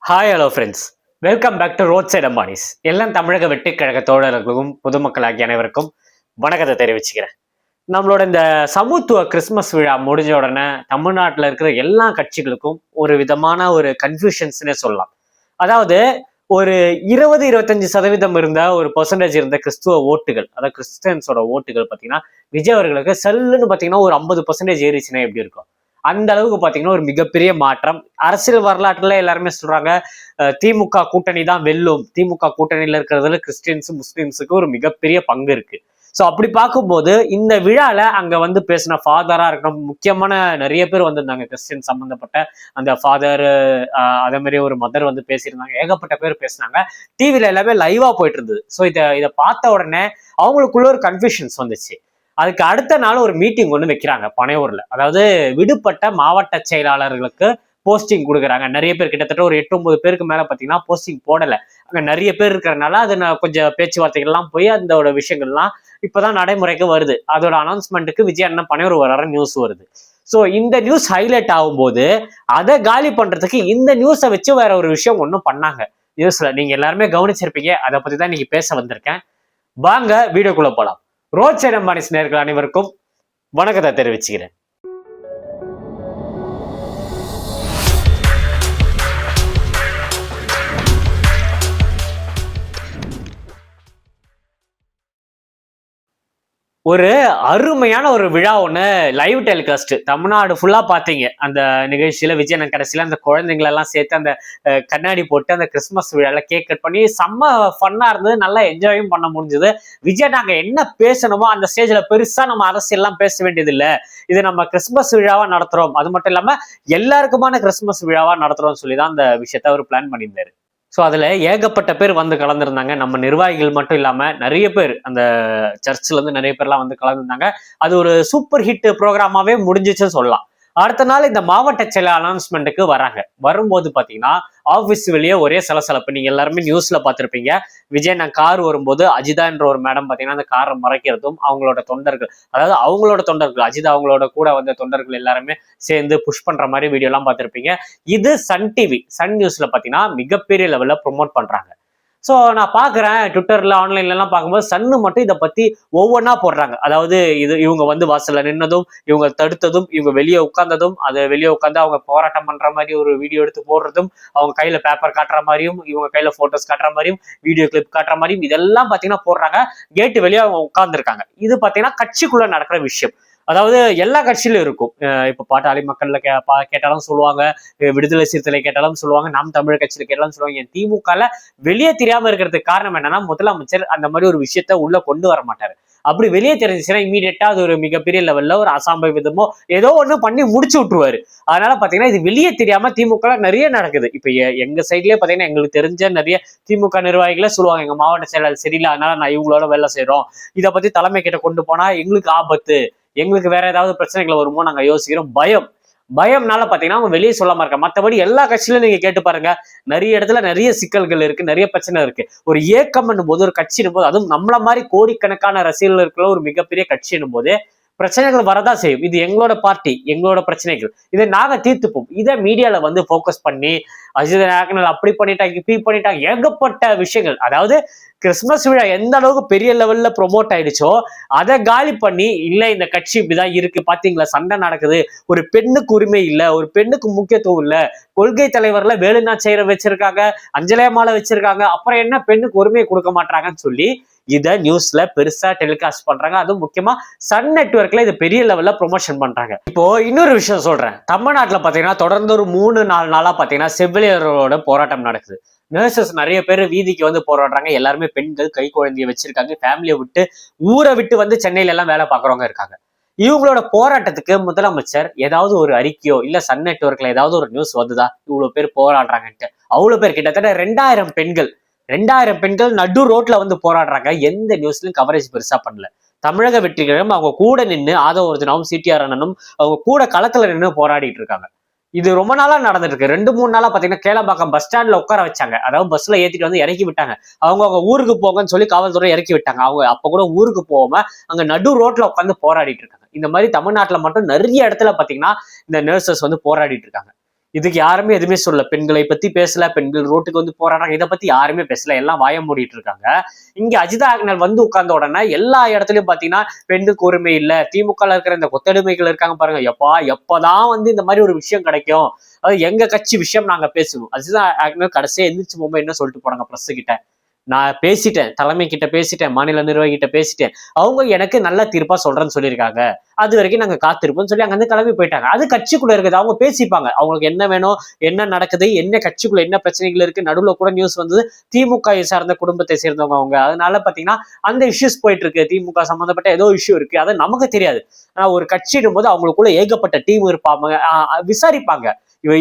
Hi hello friends, welcome back to road side Ambanis. எல்லாம் தமிழக வெற்றிக் கழக தோழர்களுக்கும் பொதுமக்களாகிய அனைவருக்கும் வணக்கத்தை தெரிவிச்சுக்கிறேன். நம்மளோட இந்த சமத்துவ கிறிஸ்மஸ் விழா முடிஞ்ச உடனே தமிழ்நாட்டில் இருக்கிற எல்லா கட்சிகளுக்கும் ஒரு விதமான ஒரு கன்ஃபியூஷன்ஸ்னே சொல்லலாம். அதாவது ஒரு 20-25% இருந்த ஒரு பெர்சன்டேஜ் இருந்த கிறிஸ்துவ ஓட்டுகள், அதாவது கிறிஸ்டியன்ஸோட ஓட்டுகள் பார்த்தீங்கன்னா விஜய் அவர்களுக்கு செல்லுன்னு பார்த்தீங்கன்னா ஒரு 50% ஏறிச்சுன்னா எப்படி இருக்கும்? அந்த அளவுக்கு பாத்தீங்கன்னா ஒரு மிகப்பெரிய மாற்றம். அரசியல் வரலாற்றுல எல்லாருமே சொல்றாங்க திமுக கூட்டணி தான் வெல்லும், திமுக கூட்டணியில இருக்கிறதுல கிறிஸ்டியன்ஸ் முஸ்லிம்ஸுக்கு ஒரு மிகப்பெரிய பங்கு இருக்கு. ஸோ அப்படி பார்க்கும்போது இந்த விழால அங்க வந்து பேசின ஃபாதரா இருக்கணும், முக்கியமான நிறைய பேர் வந்திருந்தாங்க கிறிஸ்டியன் சம்பந்தப்பட்ட அந்த ஃபாதர், அதே மாதிரி ஒரு மதர் வந்து பேசியிருந்தாங்க. ஏகப்பட்ட பேர் பேசினாங்க. டிவில எல்லாமே லைவா போயிட்டு இருந்தது. ஸோ இதை பார்த்த உடனே அவங்களுக்குள்ள ஒரு கன்ஃபியூஷன்ஸ் வந்துச்சு. அதுக்கு அடுத்த நாள் ஒரு மீட்டிங் ஒன்று வைக்கிறாங்க பனையூர்ல. அதாவது விடுபட்ட மாவட்ட செயலாளர்களுக்கு போஸ்டிங் கொடுக்குறாங்க. நிறைய பேர் கிட்டத்தட்ட ஒரு 8-9 பேருக்கு மேல பாத்தீங்கன்னா போஸ்டிங் போடல. அங்க நிறைய பேர் இருக்கிறதுனால அது கொஞ்சம் பேச்சுவார்த்தைகள்லாம் போய் அதோட விஷயங்கள்லாம் இப்பதான் நடைமுறைக்கு வருது. அதோட அனௌன்ஸ்மெண்ட்டுக்கு விஜய் அண்ணன் பனையூர் வர நியூஸ் வருது. ஸோ இந்த நியூஸ் ஹைலைட் ஆகும்போது அதை காலி பண்றதுக்கு இந்த நியூஸை வச்சு வேற ஒரு விஷயம் ஒன்றும் பண்ணாங்க நியூஸ்ல. நீங்க எல்லாருமே கவனிச்சிருப்பீங்க. அதை பத்தி தான் இன்னைக்கு பேச வந்திருக்கேன். வாங்க வீடியோக்குள்ள போலாம். ரோட் சைட் அம்பானிஸ் நேயர்கள் அனைவருக்கும் வணக்கத்தை தெரிவிச்சுக்கிறேன். ஒரு அருமையான ஒரு விழா ஒன்று லைவ் டெலிகாஸ்ட் தமிழ்நாடு ஃபுல்லா பார்த்தீங்க. அந்த நிகழ்ச்சியில விஜயன் கடைசியில அந்த குழந்தைங்களெல்லாம் சேர்த்து அந்த கண்ணாடி போட்டு அந்த கிறிஸ்துமஸ் விழால கேக் கட் பண்ணி செம்ம ஃபன்னா இருந்தது. நல்லா என்ஜாயும் பண்ண முடிஞ்சது. விஜய் நாங்க என்ன பேசணுமோ அந்த ஸ்டேஜ்ல பெருசா நம்ம அரசியல்லாம் பேச வேண்டியது இல்லை, இது நம்ம கிறிஸ்துமஸ் விழாவா நடத்துறோம், அது மட்டும் இல்லாம எல்லாருக்குமான கிறிஸ்துமஸ் விழாவா நடத்துறோம்னு சொல்லி தான் அந்த விஷயத்த அவர் பிளான் பண்ணியிருந்தாரு. ஸோ அதில் ஏகப்பட்ட பேர் வந்து கலந்துருந்தாங்க. நம்ம நிர்வாகிகள் மட்டும் இல்லாமல் நிறைய பேர் அந்த சர்ச்சில் இருந்து நிறைய பேர்லாம் வந்து கலந்துருந்தாங்க. அது ஒரு சூப்பர் ஹிட் ப்ரோக்ராமாவே முடிஞ்சிச்சுன்னு சொல்லலாம். அடுத்த நாள் இந்த மாவட்ட செயலர் அனௌன்ஸ்மெண்ட்டுக்கு வராங்க. வரும்போது பார்த்தீங்கன்னா ஆஃபீஸ் வெளியே ஒரே சலசலப்பு. நீங்க எல்லாருமே நியூஸ்ல பார்த்துருப்பீங்க. விஜய் நான் கார் வரும்போது அஜிதா என்ற ஒரு மேடம் பார்த்தீங்கன்னா அந்த காரை மறைக்கிறதும் அவங்களோட தொண்டர்கள், அதாவது அவங்களோட தொண்டர்கள், அஜிதா அவங்களோட கூட வந்த தொண்டர்கள் எல்லாருமே சேர்ந்து புஷ் பண்ற மாதிரி வீடியோ எல்லாம் பார்த்துருப்பீங்க. இது சன் டிவி, சன் நியூஸ்ல பார்த்தீங்கன்னா மிகப்பெரிய லெவல்ல ப்ரொமோட் பண்றாங்க. ஸோ நான் பார்க்குறேன் ட்விட்டர்ல ஆன்லைன்லாம் பார்க்கும்போது சன்னு மட்டும் இதை பத்தி ஒவ்வொன்றா போடுறாங்க. அதாவது இவங்க வந்து வாசல்ல நின்னதும், இவங்க தடுத்ததும், இவங்க வெளியே உட்கார்ந்ததும், அது வெளியே உட்காந்து அவங்க போராட்டம் பண்ற மாதிரி ஒரு வீடியோ எடுத்து போடுறதும், அவங்க கையில பேப்பர் காட்டுற மாதிரியும், இவங்க கையில போட்டோஸ் காட்டுற மாதிரியும், வீடியோ கிளிப் காட்டுற மாதிரியும் இதெல்லாம் பார்த்தீங்கன்னா போடுறாங்க. கேட்டு வெளியே அவங்க உட்கார்ந்துருக்காங்க. இது பார்த்தீங்கன்னா கட்சிக்குள்ள நடக்கிற விஷயம். அதாவது எல்லா கட்சியிலும் இருக்கும். இப்ப பாட்டாளி மக்கள்ல கேட்டாலும் சொல்லுவாங்க, விடுதலை சிறுத்தைகளை கேட்டாலும் சொல்லுவாங்க, நாம் தமிழர் கட்சியில கேட்டாலும் சொல்லுவாங்க. என் திமுகல வெளியே தெரியாம இருக்கிறதுக்கு காரணம் என்னன்னா முதலமைச்சர் அந்த மாதிரி ஒரு விஷயத்த உள்ள கொண்டு வர மாட்டாரு. அப்படி வெளியே தெரிஞ்சுச்சுன்னா இமீடியட்டா அது ஒரு மிகப்பெரிய லெவல்ல ஒரு அசாம்பவிதமோ ஏதோ ஒண்ணு பண்ணி முடிச்சு விட்டுருவாரு. அதனால பாத்தீங்கன்னா இது வெளியே தெரியாம திமுக நிறைய நடக்குது. இப்ப எங்க சைட்லயே பாத்தீங்கன்னா எங்களுக்கு தெரிஞ்ச நிறைய திமுக நிர்வாகிகளே சொல்லுவாங்க, எங்க மாவட்ட செயலாளர் சரியில்லை, அதனால நான் இவங்களோட வேலை செய்யறோம், இதை பத்தி தலைமை கிட்ட கொண்டு போனா எங்களுக்கு ஆபத்து, எங்களுக்கு வேற ஏதாவது பிரச்சனைகள் வருமோ நாங்க யோசிக்கிறோம். பயம்னால பாத்தீங்கன்னா அவங்க வெளியே சொல்லாம இருக்க. மற்றபடி எல்லா கட்சியிலும் நீங்க கேட்டு பாருங்க, நிறைய இடத்துல நிறைய சிக்கல்கள் இருக்கு, நிறைய பிரச்சனை இருக்கு. ஒரு ஏக்கம் போது, ஒரு கட்சினும் போது, அதுவும் நம்மள மாதிரி கோடிக்கணக்கான ரசிகர்கள் இருக்கிற ஒரு மிகப்பெரிய கட்சினும் போது பிரச்சனைகள் வரதான் செய்யும். இது எங்களோட பார்ட்டி, எங்களோட பிரச்சனைகள், இதை நாங்க தீர்த்துப்போம். இதை மீடியால வந்து போக்கஸ் பண்ணி அஜித் நாயகர்கள் அப்படி பண்ணிட்டாங்க, இப்படி பண்ணிட்டாங்க, ஏகப்பட்ட விஷயங்கள். அதாவது கிறிஸ்துமஸ் விழா எந்த அளவுக்கு பெரிய லெவல்ல ப்ரொமோட் ஆயிடுச்சோ அதை காலி பண்ணி, இல்ல இந்த கட்சி இப்படிதான் இருக்கு பாத்தீங்களா, சண்டை நடக்குது, ஒரு பெண்ணுக்கு உரிமை இல்ல, ஒரு பெண்ணுக்கு முக்கியத்துவம் இல்ல, கொள்கை தலைவர்ல வேலுநாச்சியாரை செய்யற வச்சிருக்காங்க, அஞ்சலியம்மாளை வச்சிருக்காங்க, அப்புறம் என்ன பெண்ணுக்கு உரிமையை கொடுக்க மாட்டாங்கன்னு சொல்லி இதை நியூஸ்ல பெருசா டெலிகாஸ்ட் பண்றாங்க. அதுவும் முக்கியமா சன் நெட்வொர்க்ல இது பெரிய லெவல்ல ப்ரொமோஷன் பண்றாங்க. இப்போ இன்னொரு விஷயம் சொல்றேன். தமிழ்நாட்டுல பாத்தீங்கன்னா தொடர்ந்து ஒரு 3-4 நாளா பாத்தீங்கன்னா செவிலியரோட போராட்டம் நடக்குது. நர்சஸ் நிறைய பேர் வீதிக்கு வந்து போராடுறாங்க. எல்லாருமே பெண்கள், கை குழந்தைய வச்சிருக்காங்க, ஃபேமிலியை விட்டு ஊரை விட்டு வந்து சென்னையில எல்லாம் வேலை பார்க்கறவங்க இருக்காங்க. இவங்களோட போராட்டத்துக்கு முதலமைச்சர் ஏதாவது ஒரு அறிக்கையோ இல்ல சன் நெட்வொர்க்ல ஏதாவது ஒரு நியூஸ் வந்துதா இவ்வளவு பேர் போராடுறாங்கன்ட்டு? அவ்வளவு பேர், கிட்டத்தட்ட 2000 பெண்கள் நடு ரோட்ல வந்து போராடுறாங்க. எந்த நியூஸ்லயும் கவரேஜ் பெருசா பண்ணல. தமிழக வெற்றிகளும் அவங்க கூட நின்று ஆதவ அர்ஜுனாவும் சிடிஆர் அண்ணனும் அவங்க கூட களத்துல நின்று போராடிட்டு இருக்காங்க. இது ரொம்ப நாளா நடந்துட்டு இருக்கு. 2-3 நாளா பாத்தீங்கன்னா கேளம்பாக்கம் பஸ் ஸ்டாண்ட்ல உட்கார வச்சாங்க. அதாவது பஸ்ல ஏத்திட்டு வந்து இறக்கி விட்டாங்க. அவங்க ஊருக்கு போங்கன்னு சொல்லி காவல்துறை இறக்கி விட்டாங்க. அவங்க அப்ப கூட ஊருக்கு போகாம அங்க நடு ரோட்ல உட்காந்து போராடிட்டு இருக்காங்க. இந்த மாதிரி தமிழ்நாட்டுல மட்டும் நிறைய இடத்துல பாத்தீங்கன்னா இந்த நர்சஸ் வந்து போராடிட்டு இருக்காங்க. இதுக்கு யாருமே எதுவுமே சொல்லல. பெண்களை பத்தி பேசல, பெண்கள் ரோட்டுக்கு வந்து போராடுறாங்க, இதை பத்தி யாருமே பேசல, எல்லாம் வாய மூடிட்டு இருக்காங்க. இங்க அஜிதா ஆக்னல் வந்து உட்கார்ந்த உடனே எல்லா இடத்துலயும் பாத்தீங்கன்னா பெண்ணுக்கு உரிமை இல்ல, திமுக இருக்கிற இந்த கொத்தடிமைகள் இருக்காங்க பாருங்க, எப்பதான் வந்து இந்த மாதிரி ஒரு விஷயம் கிடைக்கும், அது எங்க கட்சி விஷயம் நாங்க பேசுவோம். அஜிதா ஆக்னல் கடைசியா எந்திரிச்சு போகும்போது என்ன சொல்லிட்டு போனாங்க பிரஸ் கிட்ட, நான் பேசிட்டேன், தலைமை கிட்ட பேசிட்டேன், மாநில நிர்வாகி கிட்ட பேசிட்டேன், அவங்க எனக்கு நல்ல தீர்ப்பா சொல்றேன்னு சொல்லியிருக்காங்க, அது வரைக்கும் நாங்க காத்திருப்போம்னு சொல்லி அங்க இருந்து கிளம்பி போயிட்டாங்க. அது கட்சிக்குள்ள இருக்குது, அவங்க பேசிப்பாங்க, அவங்களுக்கு என்ன வேணும், என்ன நடக்குது, என்ன கட்சிக்குள்ள என்ன பிரச்சனைகள் இருக்கு. நடுவுல கூட நியூஸ் வந்தது திமுக சார்ந்த குடும்பத்தை சேர்ந்தவங்க அவங்க, அதனால பாத்தீங்கன்னா அந்த இஷ்யூஸ் போயிட்டு இருக்கு, திமுக சம்பந்தப்பட்ட ஏதோ இஷ்யூ இருக்கு, அது நமக்கு தெரியாது. ஆனா ஒரு கட்சிடும் போது அவங்களுக்குள்ள ஏகப்பட்ட டீம் இருப்பாங்க, விசாரிப்பாங்க,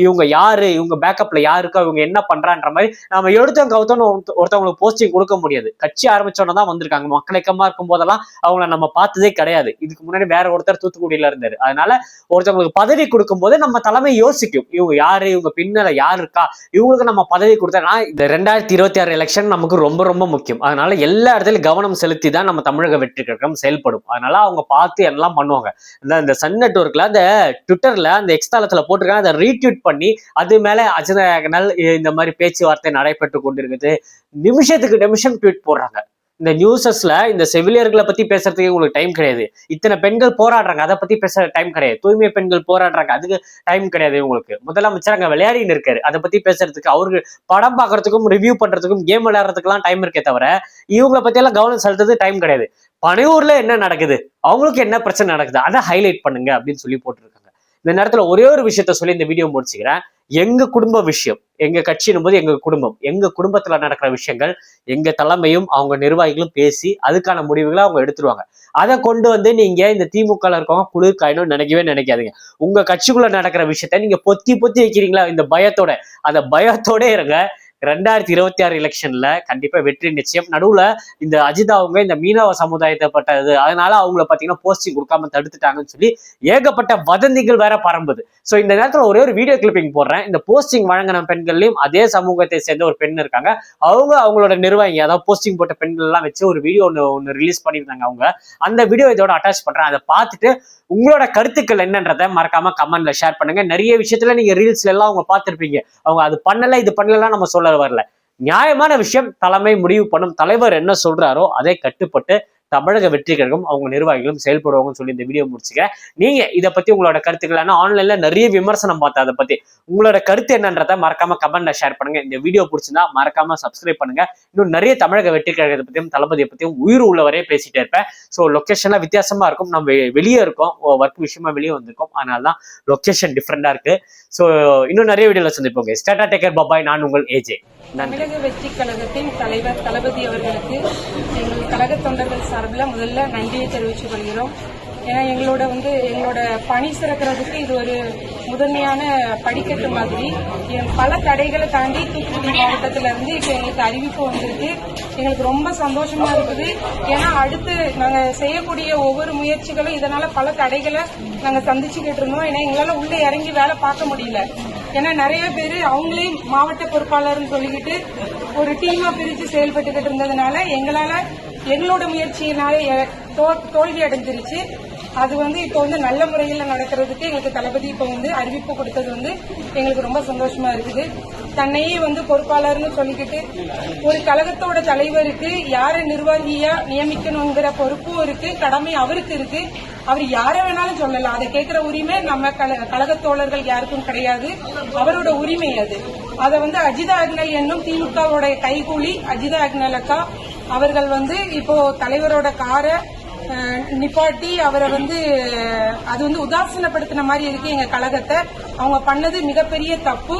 இவங்க யாரு, இவங்க பேக்கப்ல யாருக்கா, இவங்க என்ன பண்றான்ற மாதிரி நம்ம எடுத்தவங்க ஒருத்தவங்களுக்கு போஸ்டிங் கொடுக்க முடியாது. கட்சி ஆரம்பிச்சோன்னு தான் வந்திருக்காங்க, மக்கள் இயக்கமா இருக்கும் போதெல்லாம் அவங்கள நம்ம பார்த்ததே கிடையாது. இதுக்கு முன்னாடி வேற ஒருத்தர் தூத்துக்குடியில இருந்தாரு. அதனால ஒருத்தவங்களுக்கு பதவி கொடுக்கும் போது நம்ம தலைமை யோசிக்கும், இவங்க யாரு, இவங்க பின்னல யாரு இருக்கா, இவங்களுக்கு நம்ம பதவி கொடுத்தா. இந்த 2026 எலெக்ஷன் நமக்கு ரொம்ப ரொம்ப முக்கியம். அதனால எல்லா இடத்துலயும் கவனம் செலுத்தி தான் நம்ம தமிழக வெற்றி கழகம் செயல்படும். அதனால அவங்க பார்த்து எல்லாம் பண்ணுவாங்க. இந்த சன் நெட்வொர்க்ல அந்த ட்விட்டர்ல அந்த எக்ஸ்தலத்துல போட்டிருக்காங்க, அதை ரீட்வீட் பண்ணி அது மேல அஜிதா ஆக்னல் இந்த மாதிரி பேச்சுவார்த்தை நடைபெற்று கொண்டிருக்குது, நிமிஷத்துக்கு நிமிஷம் ட்வீட் போடுறாங்க. இந்த நியூஸஸ்ல இந்த செவிலியர்களை பத்தி பேசுறதுக்கு உங்களுக்கு டைம் கிடையாது, இத்தனை பெண்கள் போராடுறாங்க அதை பத்தி பேச டைம் கிடையாது, தூய்மை பெண்கள் போராடுறாங்க அதுக்கு டைம் கிடையாது. உங்களுக்கு முதலமைச்சர் அங்க விளையாடின்னு இருக்காரு, அதை பத்தி பேசுறதுக்கு, அவருக்கு படம் பார்க்கறதுக்கும் ரிவ்யூ பண்றதுக்கும் கேம் விளையாடுறதுக்குலாம் டைம் இருக்கே தவிர இவங்களை பத்தி எல்லாம் கவனம் செலுத்துறது டைம் கிடையாது. பனையூர்ல என்ன நடக்குது, அவங்களுக்கு என்ன பிரச்சனை நடக்குது, அதை ஹைலைட் பண்ணுங்க அப்படின்னு சொல்லி போட்டிருக்காங்க. இந்த நேரத்துல ஒரே ஒரு விஷயத்த சொல்லி இந்த வீடியோ முடிச்சுக்கிறேன். எங்க குடும்ப விஷயம், எங்க கட்சியின் போது எங்க குடும்பம், எங்க குடும்பத்துல நடக்கிற விஷயங்கள் எங்க தலைமையும் அவங்க நிர்வாகிகளும் பேசி அதுக்கான முடிவுகளை அவங்க எடுத்துருவாங்க. அதை கொண்டு வந்து நீங்க இந்த திமுக இருக்கவங்க குளிர் காயணும் நினைக்கவே நினைக்காதீங்க. உங்க கட்சிக்குள்ள நடக்கிற விஷயத்த நீங்க பொத்தி பொத்தி வைக்கிறீங்களா இந்த பயத்தோட, அந்த பயத்தோட இருங்க. 2026 எலெக்ஷன்ல கண்டிப்பா வெற்றி நிச்சயம். நடுவுல இந்த அஜிதா அவங்க இந்த மீனவ சமுதாயத்தைப்பட்டது, அதனால அவங்கள பாத்தீங்கன்னா போஸ்டிங் கொடுக்காம தடுத்துட்டாங்கன்னு சொல்லி ஏகப்பட்ட வதந்திகள் வேற பரம்புது. சோ இந்த நேரத்துல ஒரே ஒரு வீடியோ கிளிப்பிங் போடுறேன். இந்த போஸ்டிங் வழங்கின பெண்கள்லயும் அதே சமூகத்தை சேர்ந்த ஒரு பெண் இருக்காங்க, அவங்களோட நிர்வாகி, அதாவது போஸ்டிங் போட்ட பெண்கள் எல்லாம் வச்சு ஒரு வீடியோ ஒன்னு ரிலீஸ் பண்ணியிருந்தாங்க. அவங்க அந்த வீடியோ இதோட அட்டாச் பண்றேன், அதை பார்த்துட்டு உங்களோட கருத்துக்கள் என்னன்றதை மறக்காம கமெண்ட்ல ஷேர் பண்ணுங்க. நிறைய விஷயத்துல நீங்க ரீல்ஸ்ல எல்லாம் அவங்க பார்த்திருப்பீங்க, அவங்க அது பண்ணல இது பண்ணலாம் நம்ம சொல்ல வரல, நியாயமான விஷயம் தலைமை முடிவு பண்ணும், தலைவர் என்ன சொல்றாரோ அதை கட்டுப்பட்டு தமிழக வெற்றி கழகம் அவங்க நிர்வாகிகளும் செயல்படுவாங்கன்னு சொல்லி இந்த வீடியோ முடிச்சுக்கிறேன். நீங்க இதை பத்தி உங்களோட கருத்துக்கள், ஏன்னா ஆன்லைன்ல நிறைய விமர்சனம் பார்த்தா அதை பத்தி உங்களோட கருத்து என்னன்றதை மறக்காம கமெண்ட்ல ஷேர் பண்ணுங்க. இந்த வீடியோ பிடிச்சிருந்தா மறக்காம சப்ஸ்கிரைப் பண்ணுங்க. இன்னும் நிறைய தமிழக வெற்றி கழகத்தை பத்தியும் தளபதியை பத்தியும் உயிர் உள்ளவரையே பேசிட்டே இருப்பேன். ஸோ லொக்கேஷன்லாம் வித்தியாசமா இருக்கும், நம்ம வெளியே இருக்கோம், ஒர்க் விஷயமா வெளியே வந்திருக்கோம், அதனாலதான் லொக்கேஷன் டிஃப்ரெண்டா இருக்கு. ஸோ இன்னும் நிறைய வீடியோல சந்திப்போங்க. ஸ்டாட்டா டேக்கர் பாபாய், நான் உங்கள் ஏஜே. தமிழக வெற்றி கழகத்தின் தலைவர் தளபதி அவர்களுக்கு எங்கள் கழக தொண்டர்கள் சார்பில் முதல்ல நன்றியை தெரிவித்துக் கொள்கிறோம். ஏன்னா எங்களோட பணி சிறக்கிறதுக்கு இது ஒரு முதன்மையான படிக்கட்டு மாதிரி. பல தடைகளை தாண்டி தூத்துக்குடி மாவட்டத்தில இருந்து இப்ப எங்களுக்கு அறிவிப்பு வந்திருக்கு. எங்களுக்கு ரொம்ப சந்தோஷமா இருக்குது. ஏன்னா அடுத்து நாங்க செய்யக்கூடிய ஒவ்வொரு முயற்சிகளும் இதனால பல தடைகளை நாங்க சந்திச்சுக்கிட்டு இருந்தோம். ஏன்னா எங்களால உள்ள இறங்கி வேலை பார்க்க முடியல. ஏன்னா நிறைய பேர் அவங்களே மாவட்ட பொறுப்பாளர்னு சொல்லிக்கிட்டு ஒரு டீமா பிரிச்சு செயல்பட்டுக்கிட்டு இருந்ததுனால எங்களோட முயற்சியினால தோல்வி அடைஞ்சிருச்சு. அது இப்போ நல்ல முறையில் நடக்கிறதுக்கு எங்களுக்கு தளபதி அறிவிப்பு கொடுத்தது எங்களுக்கு ரொம்ப சந்தோஷமா இருக்குது. தன்னையே பொறுப்பாளர்னு சொல்லிக்கிட்டு ஒரு கழகத்தோட தலைவருக்கு யாரை நிர்வாகியா நியமிக்கணுங்கிற பொறுப்பும் இருக்கு, கடமை அவருக்கு இருக்கு. அவர் யார வேணாலும் சொல்லலாம், அதை கேட்கிற உரிமை நம்ம கழக தோழர்கள் யாருக்கும் கிடையாது, அவரோட உரிமை அது. அதை அஜிதா ஆக்னல் என்னும் திமுகவோட கைகூலி அஜிதா ஆக்னல் அக்கா அவர்கள் இப்போ தலைவரோட காரை நிப்பாட்டி அவரை அது உதாசீனப்படுத்தின மாதிரி இருக்கு எங்க கழகத்தை. அவங்க பண்ணது மிகப்பெரிய தப்பு.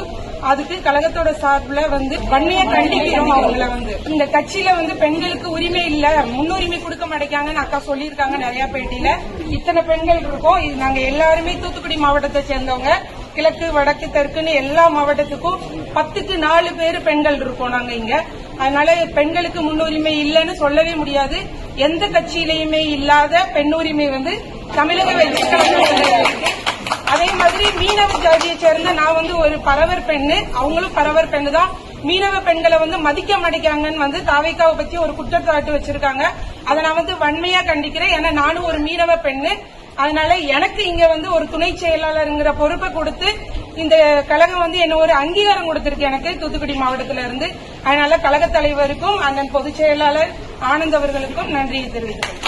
அதுக்கு கழகத்தோட சார்பில் வன்மையா கண்டிக்கிறோம். அவங்கள இந்த கட்சியில பெண்களுக்கு உரிமை இல்ல, முன்னுரிமை கொடுக்க மாட்டேங்காங்கன்னு அக்கா சொல்லியிருக்காங்க நிறைய பேட்டியில. இத்தனை பெண்கள் இருக்கோம், இது நாங்க எல்லாருமே தூத்துக்குடி மாவட்டத்தை சேர்ந்தவங்க. கிழக்கு வடக்கு தெற்குன்னு எல்லா மாவட்டத்துக்கும் 10க்கு 4 பேர் பெண்கள் இருக்கோம் நாங்க இங்க. அதனால பெண்களுக்கு முன்னுரிமை இல்லைன்னு சொல்லவே முடியாது. எந்த கட்சியிலையுமே இல்லாத பெண்ணுரிமை தமிழக வெற்றி கழகத்தில் இருக்கு. அதே மாதிரி மீனவ ஜாதியை சேர்ந்த நான் ஒரு பரவர் பெண்ணு, அவங்களும் பரவர் பெண்ணு தான். மீனவ பெண்களை மதிக்க மாட்டேங்காங்கன்னு தாவேக்காவை பத்தி ஒரு குற்றச்சாட்டு வச்சிருக்காங்க. அதை நான் வன்மையா கண்டிக்கிறேன். ஏன்னா நானும் ஒரு மீனவ பெண்ணு. அதனால எனக்கு இங்க ஒரு துணை செயலாளருங்கிற பொறுப்பை கொடுத்து இந்த கழகம் வந்து என்ன ஒரு அங்கீகாரம் கொடுத்திருக்கு எனக்கு தூத்துக்குடி மாவட்டத்தில இருந்து. அதனால கழக தலைவருக்கும் அண்ணன் பொதுச் செயலாளர் ஆனந்த் அவர்களுக்கும் நன்றியை தெரிவிக்கிறேன்.